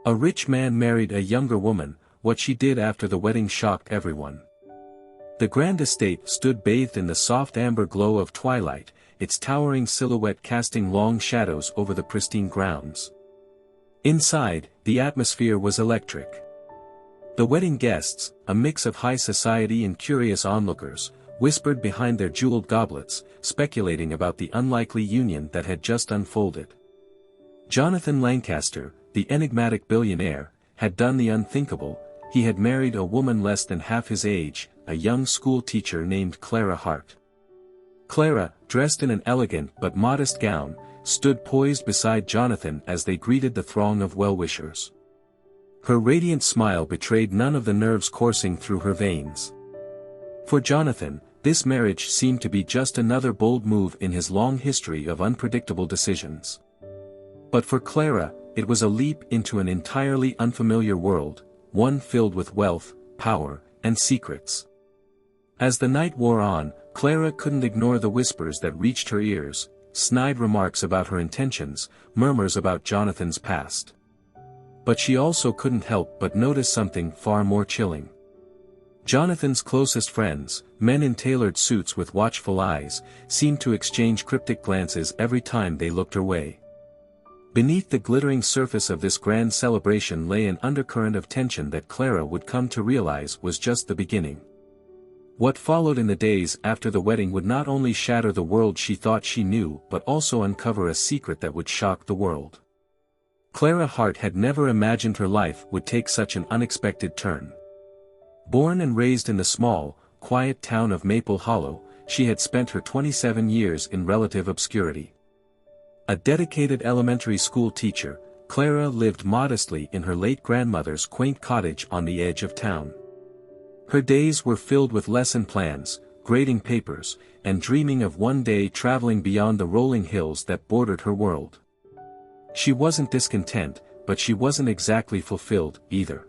A rich man married a younger woman. What she did after the wedding shocked everyone. The grand estate stood bathed in the soft amber glow of twilight, its towering silhouette casting long shadows over the pristine grounds. Inside, the atmosphere was electric. The wedding guests, a mix of high society and curious onlookers, whispered behind their jeweled goblets, speculating about the unlikely union that had just unfolded. Jonathan Lancaster, the enigmatic billionaire, had done the unthinkable. He had married a woman less than half his age, a young school teacher named Clara Hart. Clara, dressed in an elegant but modest gown, stood poised beside Jonathan as they greeted the throng of well-wishers. Her radiant smile betrayed none of the nerves coursing through her veins. For Jonathan, this marriage seemed to be just another bold move in his long history of unpredictable decisions. But for Clara, it was a leap into an entirely unfamiliar world, one filled with wealth, power, and secrets. As the night wore on, Clara couldn't ignore the whispers that reached her ears, snide remarks about her intentions, murmurs about Jonathan's past. But she also couldn't help but notice something far more chilling. Jonathan's closest friends, men in tailored suits with watchful eyes, seemed to exchange cryptic glances every time they looked her way. Beneath the glittering surface of this grand celebration lay an undercurrent of tension that Clara would come to realize was just the beginning. What followed in the days after the wedding would not only shatter the world she thought she knew but also uncover a secret that would shock the world. Clara Hart had never imagined her life would take such an unexpected turn. Born and raised in the small, quiet town of Maple Hollow, she had spent her 27 years in relative obscurity. A dedicated elementary school teacher, Clara lived modestly in her late grandmother's quaint cottage on the edge of town. Her days were filled with lesson plans, grading papers, and dreaming of one day traveling beyond the rolling hills that bordered her world. She wasn't discontent, but she wasn't exactly fulfilled, either.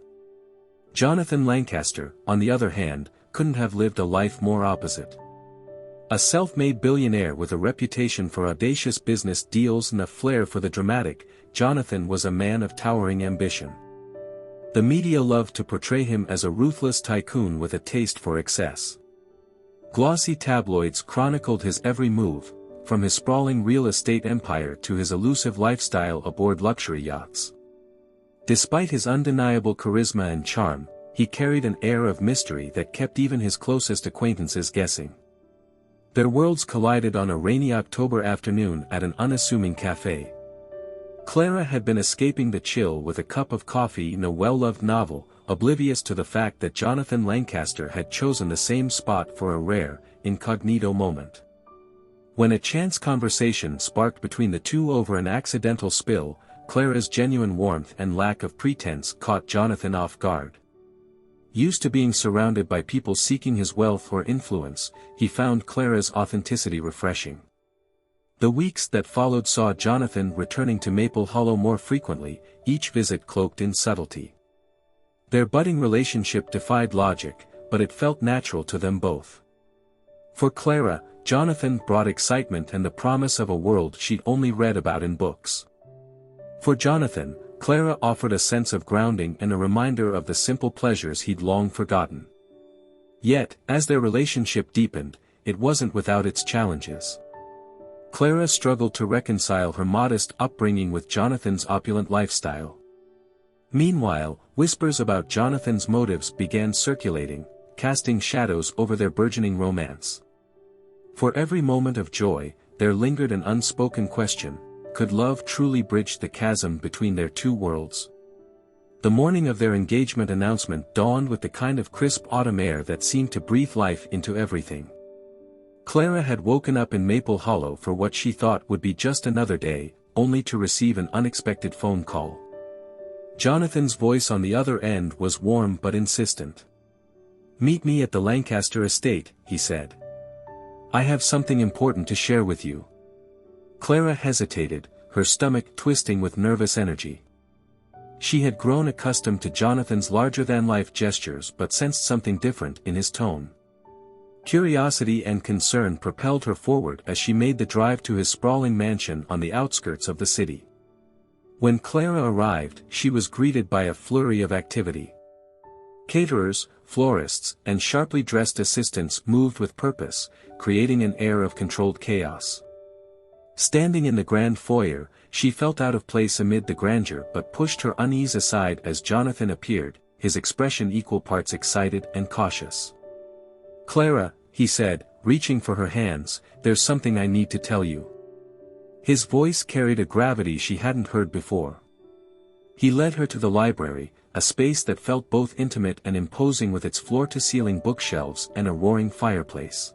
Jonathan Lancaster, on the other hand, couldn't have lived a life more opposite. A self-made billionaire with a reputation for audacious business deals and a flair for the dramatic, Jonathan was a man of towering ambition. The media loved to portray him as a ruthless tycoon with a taste for excess. Glossy tabloids chronicled his every move, from his sprawling real estate empire to his elusive lifestyle aboard luxury yachts. Despite his undeniable charisma and charm, he carried an air of mystery that kept even his closest acquaintances guessing. Their worlds collided on a rainy October afternoon at an unassuming cafe. Clara had been escaping the chill with a cup of coffee in a well-loved novel, oblivious to the fact that Jonathan Lancaster had chosen the same spot for a rare, incognito moment. When a chance conversation sparked between the two over an accidental spill, Clara's genuine warmth and lack of pretense caught Jonathan off guard. Used to being surrounded by people seeking his wealth or influence, he found Clara's authenticity refreshing. The weeks that followed saw Jonathan returning to Maple Hollow more frequently, each visit cloaked in subtlety. Their budding relationship defied logic, but it felt natural to them both. For Clara, Jonathan brought excitement and the promise of a world she'd only read about in books. For Jonathan, Clara offered a sense of grounding and a reminder of the simple pleasures he'd long forgotten. Yet, as their relationship deepened, it wasn't without its challenges. Clara struggled to reconcile her modest upbringing with Jonathan's opulent lifestyle. Meanwhile, whispers about Jonathan's motives began circulating, casting shadows over their burgeoning romance. For every moment of joy, there lingered an unspoken question: could love truly bridge the chasm between their two worlds? The morning of their engagement announcement dawned with the kind of crisp autumn air that seemed to breathe life into everything. Clara had woken up in Maple Hollow for what she thought would be just another day, only to receive an unexpected phone call. Jonathan's voice on the other end was warm but insistent. "Meet me at the Lancaster estate," he said. "I have something important to share with you." Clara hesitated, her stomach twisting with nervous energy. She had grown accustomed to Jonathan's larger-than-life gestures but sensed something different in his tone. Curiosity and concern propelled her forward as she made the drive to his sprawling mansion on the outskirts of the city. When Clara arrived, she was greeted by a flurry of activity. Caterers, florists, and sharply dressed assistants moved with purpose, creating an air of controlled chaos. Standing in the grand foyer, she felt out of place amid the grandeur but pushed her unease aside as Jonathan appeared, his expression equal parts excited and cautious. "Clara," he said, reaching for her hands, "there's something I need to tell you." His voice carried a gravity she hadn't heard before. He led her to the library, a space that felt both intimate and imposing with its floor-to-ceiling bookshelves and a roaring fireplace.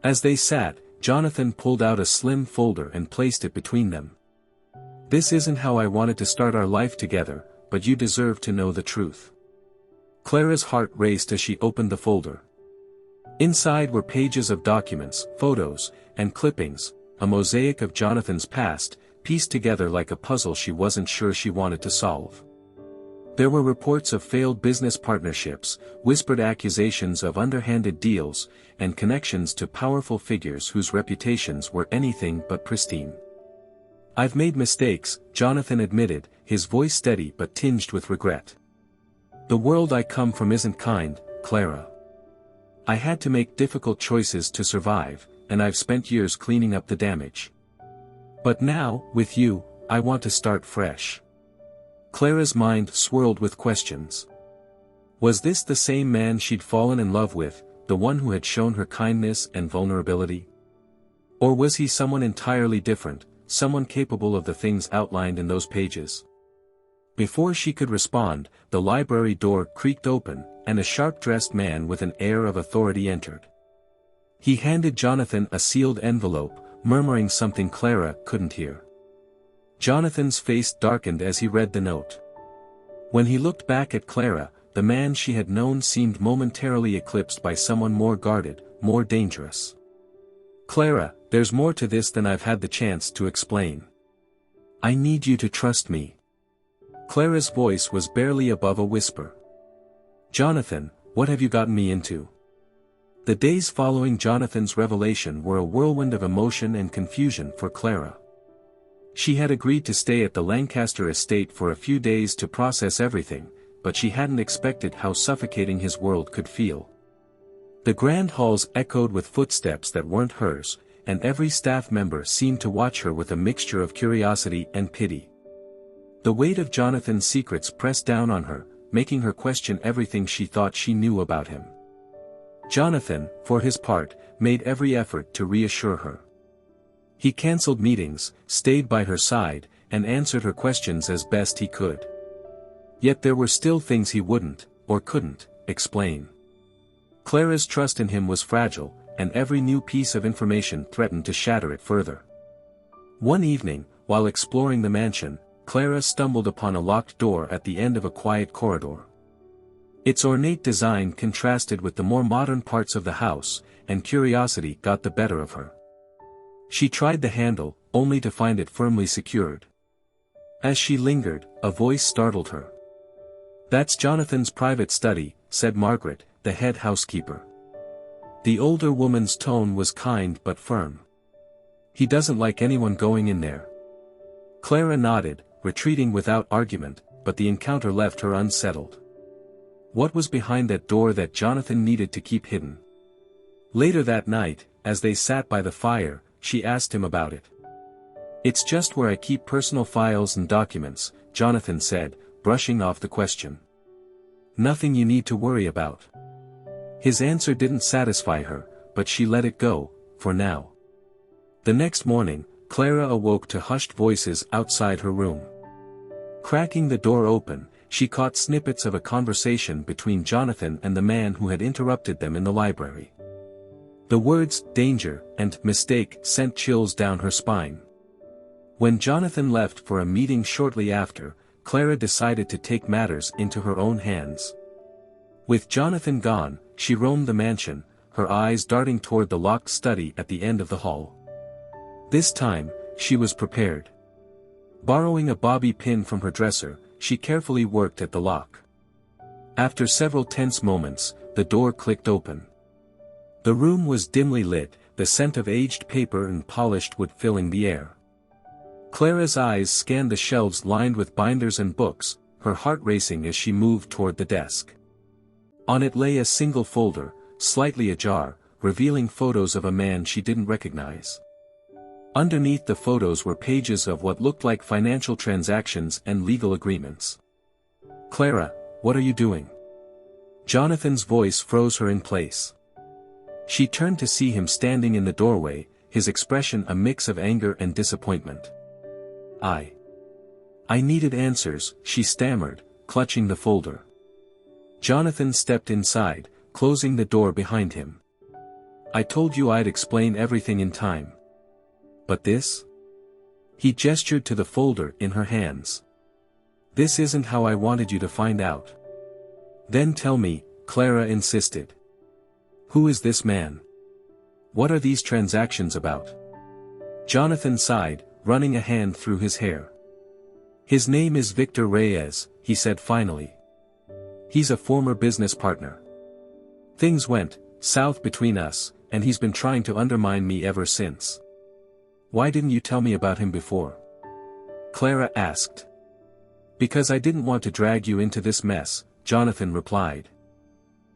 As they sat, Jonathan pulled out a slim folder and placed it between them. "This isn't how I wanted to start our life together, but you deserve to know the truth." Clara's heart raced as she opened the folder. Inside were pages of documents, photos, and clippings, a mosaic of Jonathan's past, pieced together like a puzzle she wasn't sure she wanted to solve. There were reports of failed business partnerships, whispered accusations of underhanded deals, and connections to powerful figures whose reputations were anything but pristine. "I've made mistakes," Jonathan admitted, his voice steady but tinged with regret. "The world I come from isn't kind, Clara. I had to make difficult choices to survive, and I've spent years cleaning up the damage. But now, with you, I want to start fresh." Clara's mind swirled with questions. Was this the same man she'd fallen in love with, the one who had shown her kindness and vulnerability? Or was he someone entirely different, someone capable of the things outlined in those pages? Before she could respond, the library door creaked open, and a sharp-dressed man with an air of authority entered. He handed Jonathan a sealed envelope, murmuring something Clara couldn't hear. Jonathan's face darkened as he read the note. When he looked back at Clara, the man she had known seemed momentarily eclipsed by someone more guarded, more dangerous. "Clara, there's more to this than I've had the chance to explain. I need you to trust me." Clara's voice was barely above a whisper. "Jonathan, what have you gotten me into?" The days following Jonathan's revelation were a whirlwind of emotion and confusion for Clara. She had agreed to stay at the Lancaster estate for a few days to process everything, but she hadn't expected how suffocating his world could feel. The grand halls echoed with footsteps that weren't hers, and every staff member seemed to watch her with a mixture of curiosity and pity. The weight of Jonathan's secrets pressed down on her, making her question everything she thought she knew about him. Jonathan, for his part, made every effort to reassure her. He cancelled meetings, stayed by her side, and answered her questions as best he could. Yet there were still things he wouldn't, or couldn't, explain. Clara's trust in him was fragile, and every new piece of information threatened to shatter it further. One evening, while exploring the mansion, Clara stumbled upon a locked door at the end of a quiet corridor. Its ornate design contrasted with the more modern parts of the house, and curiosity got the better of her. She tried the handle, only to find it firmly secured. As she lingered, a voice startled her. "That's Jonathan's private study," said Margaret, the head housekeeper. The older woman's tone was kind but firm. "He doesn't like anyone going in there." Clara nodded, retreating without argument, but the encounter left her unsettled. What was behind that door that Jonathan needed to keep hidden? Later that night, as they sat by the fire, she asked him about it. "It's just where I keep personal files and documents," Jonathan said, brushing off the question. "Nothing you need to worry about." His answer didn't satisfy her, but she let it go, for now. The next morning, Clara awoke to hushed voices outside her room. Cracking the door open, she caught snippets of a conversation between Jonathan and the man who had interrupted them in the library. The words, "danger," and "mistake" sent chills down her spine. When Jonathan left for a meeting shortly after, Clara decided to take matters into her own hands. With Jonathan gone, she roamed the mansion, her eyes darting toward the locked study at the end of the hall. This time, she was prepared. Borrowing a bobby pin from her dresser, she carefully worked at the lock. After several tense moments, the door clicked open. The room was dimly lit, the scent of aged paper and polished wood filling the air. Clara's eyes scanned the shelves lined with binders and books, her heart racing as she moved toward the desk. On it lay a single folder, slightly ajar, revealing photos of a man she didn't recognize. Underneath the photos were pages of what looked like financial transactions and legal agreements. "Clara, what are you doing?" Jonathan's voice froze her in place. She turned to see him standing in the doorway, his expression a mix of anger and disappointment. I needed answers," she stammered, clutching the folder. Jonathan stepped inside, closing the door behind him. "I told you I'd explain everything in time. But this?" He gestured to the folder in her hands. "This isn't how I wanted you to find out." "Then tell me," Clara insisted. "Who is this man? What are these transactions about?" Jonathan sighed, running a hand through his hair. "His name is Victor Reyes," he said finally. "He's a former business partner. Things went south between us, and he's been trying to undermine me ever since." "Why didn't you tell me about him before?" Clara asked. "Because I didn't want to drag you into this mess," Jonathan replied.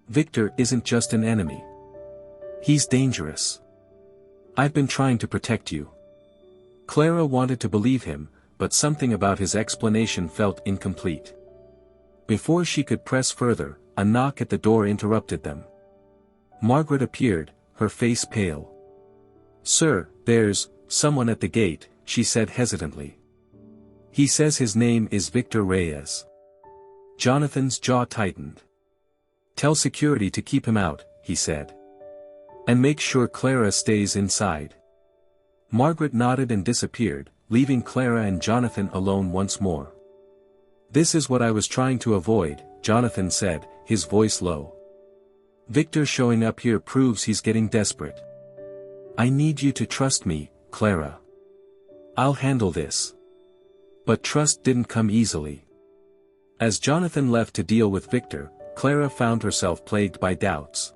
"Victor isn't just an enemy. He's dangerous. I've been trying to protect you." Clara wanted to believe him, but something about his explanation felt incomplete. Before she could press further, a knock at the door interrupted them. Margaret appeared, her face pale. "Sir, there's someone at the gate," she said hesitantly. "He says his name is Victor Reyes." Jonathan's jaw tightened. "Tell security to keep him out," he said. "And make sure Clara stays inside." Margaret nodded and disappeared, leaving Clara and Jonathan alone once more. "This is what I was trying to avoid," Jonathan said, his voice low. "Victor showing up here proves he's getting desperate. I need you to trust me, Clara. I'll handle this." But trust didn't come easily. As Jonathan left to deal with Victor, Clara found herself plagued by doubts.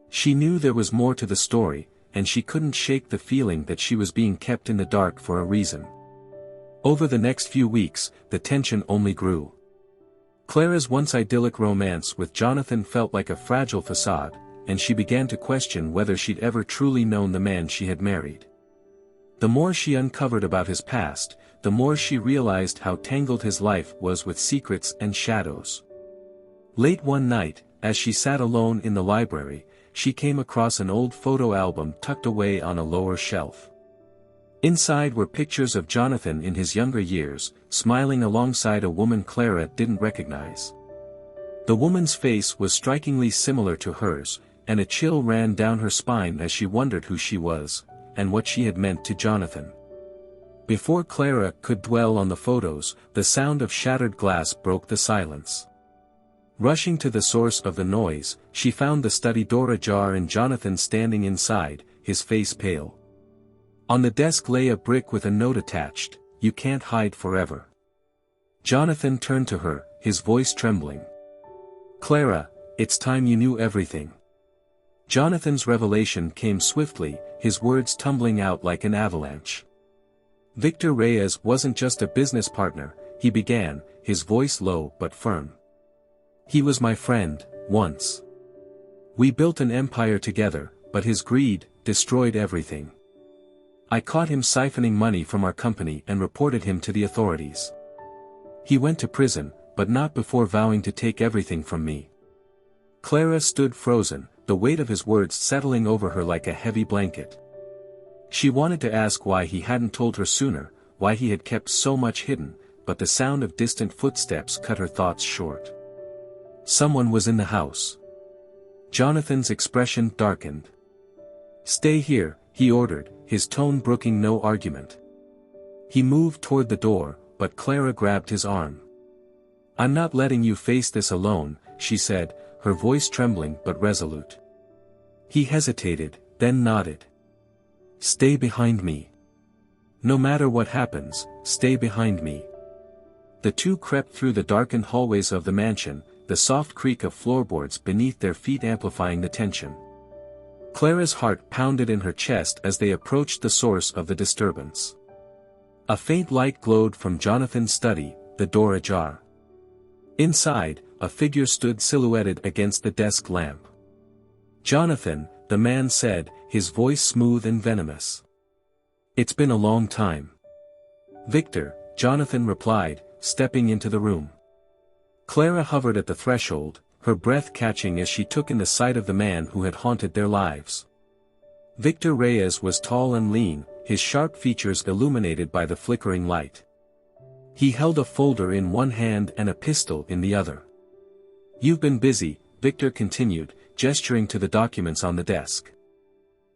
She knew there was more to the story, and she couldn't shake the feeling that she was being kept in the dark for a reason. Over the next few weeks, the tension only grew. Clara's once idyllic romance with Jonathan felt like a fragile facade, and she began to question whether she'd ever truly known the man she had married. The more she uncovered about his past, the more she realized how tangled his life was with secrets and shadows. Late one night, as she sat alone in the library, she came across an old photo album tucked away on a lower shelf. Inside were pictures of Jonathan in his younger years, smiling alongside a woman Clara didn't recognize. The woman's face was strikingly similar to hers, and a chill ran down her spine as she wondered who she was, and what she had meant to Jonathan. Before Clara could dwell on the photos, the sound of shattered glass broke the silence. Rushing to the source of the noise, she found the study door ajar and Jonathan standing inside, his face pale. On the desk lay a brick with a note attached, "You can't hide forever." Jonathan turned to her, his voice trembling. "Clara, it's time you knew everything." Jonathan's revelation came swiftly, his words tumbling out like an avalanche. "Victor Reyes wasn't just a business partner," he began, his voice low but firm. "He was my friend, once. We built an empire together, but his greed destroyed everything. I caught him siphoning money from our company and reported him to the authorities. He went to prison, but not before vowing to take everything from me." Clara stood frozen, the weight of his words settling over her like a heavy blanket. She wanted to ask why he hadn't told her sooner, why he had kept so much hidden, but the sound of distant footsteps cut her thoughts short. Someone was in the house. Jonathan's expression darkened. "Stay here," he ordered, his tone brooking no argument. He moved toward the door, but Clara grabbed his arm. "I'm not letting you face this alone," she said, her voice trembling but resolute. He hesitated, then nodded. "Stay behind me. No matter what happens, stay behind me." The two crept through the darkened hallways of the mansion, the soft creak of floorboards beneath their feet amplifying the tension. Clara's heart pounded in her chest as they approached the source of the disturbance. A faint light glowed from Jonathan's study, the door ajar. Inside, a figure stood silhouetted against the desk lamp. "Jonathan," the man said, his voice smooth and venomous. "It's been a long time." "Victor," Jonathan replied, stepping into the room. Clara hovered at the threshold, her breath catching as she took in the sight of the man who had haunted their lives. Victor Reyes was tall and lean, his sharp features illuminated by the flickering light. He held a folder in one hand and a pistol in the other. "You've been busy," Victor continued, gesturing to the documents on the desk.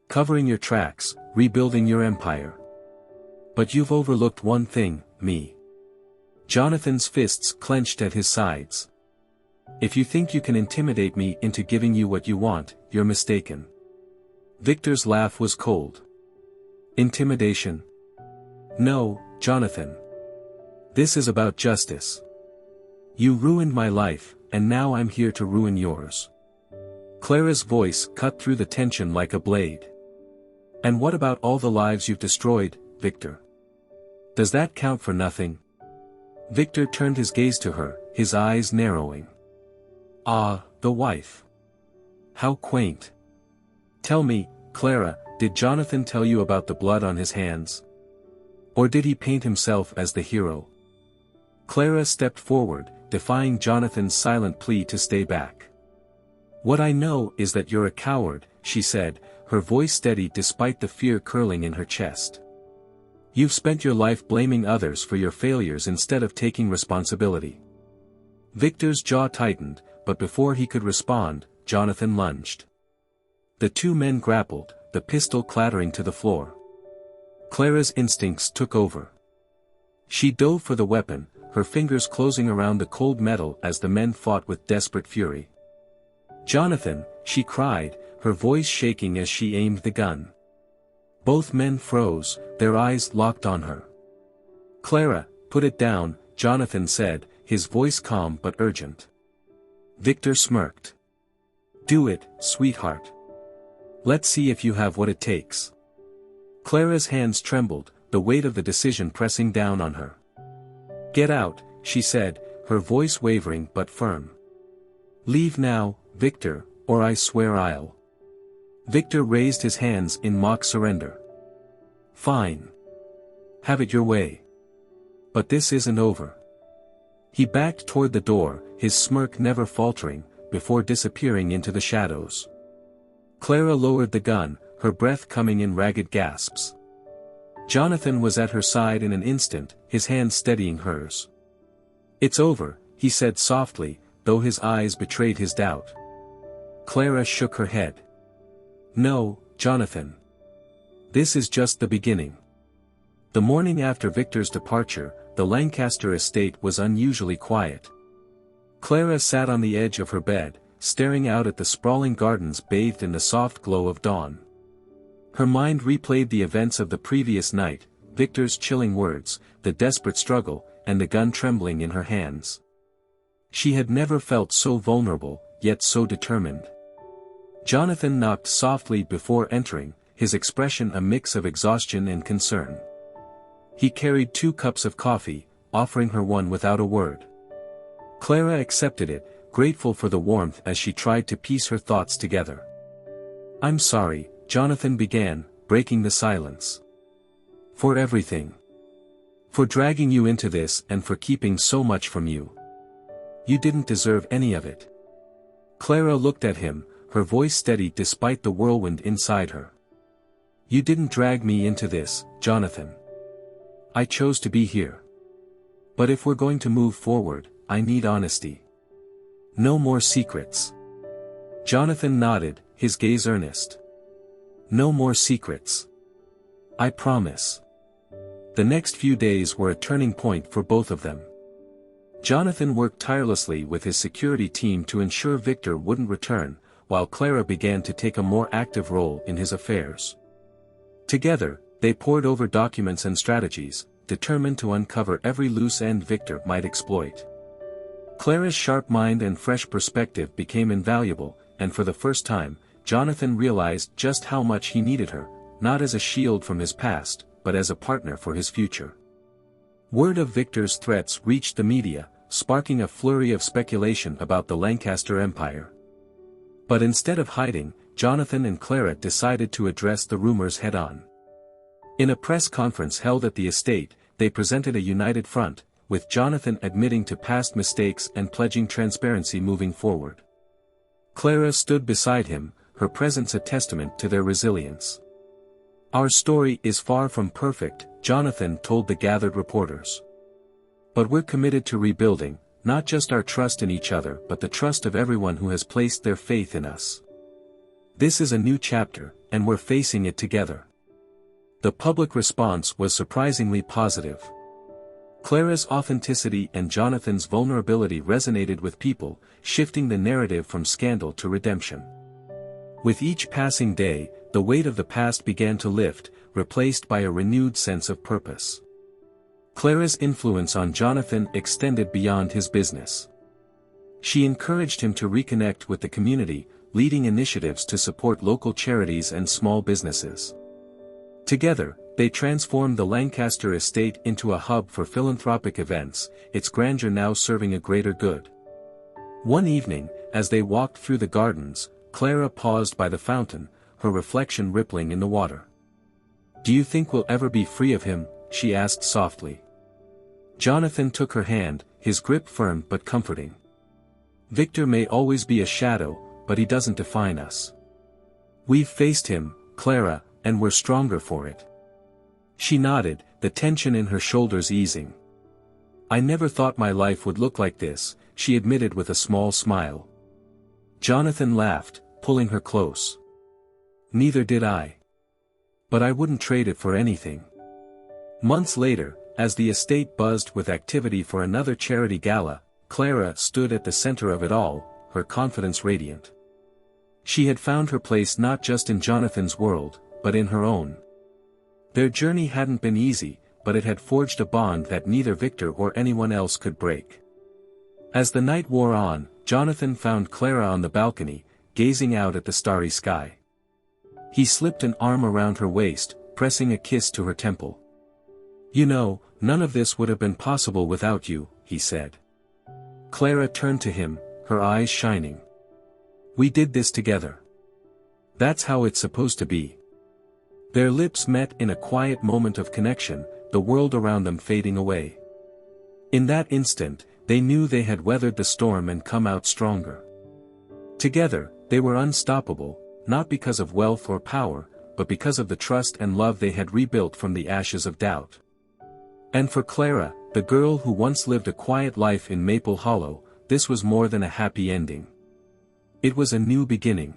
"Covering your tracks, rebuilding your empire. But you've overlooked one thing, me." Jonathan's fists clenched at his sides. "If you think you can intimidate me into giving you what you want, you're mistaken." Victor's laugh was cold. "Intimidation? No, Jonathan. This is about justice. You ruined my life, and now I'm here to ruin yours." Clara's voice cut through the tension like a blade. "And what about all the lives you've destroyed, Victor? Does that count for nothing?" Victor turned his gaze to her, his eyes narrowing. "Ah, the wife. How quaint. Tell me, Clara, did Jonathan tell you about the blood on his hands? Or did he paint himself as the hero?" Clara stepped forward, defying Jonathan's silent plea to stay back. "What I know is that you're a coward," she said, her voice steady despite the fear curling in her chest. "You've spent your life blaming others for your failures instead of taking responsibility." Victor's jaw tightened, but before he could respond, Jonathan lunged. The two men grappled, the pistol clattering to the floor. Clara's instincts took over. She dove for the weapon, her fingers closing around the cold metal as the men fought with desperate fury. "Jonathan," she cried, her voice shaking as she aimed the gun. Both men froze, their eyes locked on her. "Clara, put it down," Jonathan said, his voice calm but urgent. Victor smirked. "Do it, sweetheart. Let's see if you have what it takes." Clara's hands trembled, the weight of the decision pressing down on her. "Get out," she said, her voice wavering but firm. "Leave now, Victor, or I swear I'll." Victor raised his hands in mock surrender. "Fine. Have it your way. But this isn't over." He backed toward the door, his smirk never faltering, before disappearing into the shadows. Clara lowered the gun, her breath coming in ragged gasps. Jonathan was at her side in an instant, his hand steadying hers. "It's over," he said softly, though his eyes betrayed his doubt. Clara shook her head. "No, Jonathan. This is just the beginning." The morning after Victor's departure, the Lancaster estate was unusually quiet. Clara sat on the edge of her bed, staring out at the sprawling gardens bathed in the soft glow of dawn. Her mind replayed the events of the previous night, Victor's chilling words, the desperate struggle, and the gun trembling in her hands. She had never felt so vulnerable, yet so determined. Jonathan knocked softly before entering, his expression a mix of exhaustion and concern. He carried 2 cups of coffee, offering her one without a word. Clara accepted it, grateful for the warmth as she tried to piece her thoughts together. "I'm sorry," Jonathan began, breaking the silence. "For everything. For dragging you into this and for keeping so much from you. You didn't deserve any of it." Clara looked at him, her voice steady despite the whirlwind inside her. "You didn't drag me into this, Jonathan. I chose to be here. But if we're going to move forward, I need honesty. No more secrets." Jonathan nodded, his gaze earnest. "No more secrets. I promise." The next few days were a turning point for both of them. Jonathan worked tirelessly with his security team to ensure Victor wouldn't return, while Clara began to take a more active role in his affairs. Together, they pored over documents and strategies, determined to uncover every loose end Victor might exploit. Clara's sharp mind and fresh perspective became invaluable, and for the first time, Jonathan realized just how much he needed her, not as a shield from his past, but as a partner for his future. Word of Victor's threats reached the media, sparking a flurry of speculation about the Lancaster Empire. But instead of hiding, Jonathan and Clara decided to address the rumors head-on. In a press conference held at the estate, they presented a united front, with Jonathan admitting to past mistakes and pledging transparency moving forward. Clara stood beside him, her presence a testament to their resilience. "Our story is far from perfect," Jonathan told the gathered reporters. "But we're committed to rebuilding, not just our trust in each other but the trust of everyone who has placed their faith in us. This is a new chapter, and we're facing it together." The public response was surprisingly positive. Clara's authenticity and Jonathan's vulnerability resonated with people, shifting the narrative from scandal to redemption. With each passing day, the weight of the past began to lift, replaced by a renewed sense of purpose. Clara's influence on Jonathan extended beyond his business. She encouraged him to reconnect with the community, leading initiatives to support local charities and small businesses. Together, they transformed the Lancaster estate into a hub for philanthropic events, its grandeur now serving a greater good. One evening, as they walked through the gardens, Clara paused by the fountain, her reflection rippling in the water. "Do you think we'll ever be free of him?" she asked softly. Jonathan took her hand, his grip firm but comforting. "Victor may always be a shadow, but he doesn't define us. We've faced him, Clara, and we're stronger for it." She nodded, the tension in her shoulders easing. "I never thought my life would look like this," she admitted with a small smile. Jonathan laughed, pulling her close. "Neither did I. But I wouldn't trade it for anything." Months later, as the estate buzzed with activity for another charity gala, Clara stood at the center of it all, her confidence radiant. She had found her place not just in Jonathan's world, but in her own. Their journey hadn't been easy, but it had forged a bond that neither Victor or anyone else could break. As the night wore on, Jonathan found Clara on the balcony, gazing out at the starry sky. He slipped an arm around her waist, pressing a kiss to her temple. "You know, none of this would have been possible without you," he said. Clara turned to him, her eyes shining. "We did this together. That's how it's supposed to be." Their lips met in a quiet moment of connection, the world around them fading away. In that instant, they knew they had weathered the storm and come out stronger. Together, they were unstoppable, not because of wealth or power, but because of the trust and love they had rebuilt from the ashes of doubt. And for Clara, the girl who once lived a quiet life in Maple Hollow, this was more than a happy ending. It was a new beginning.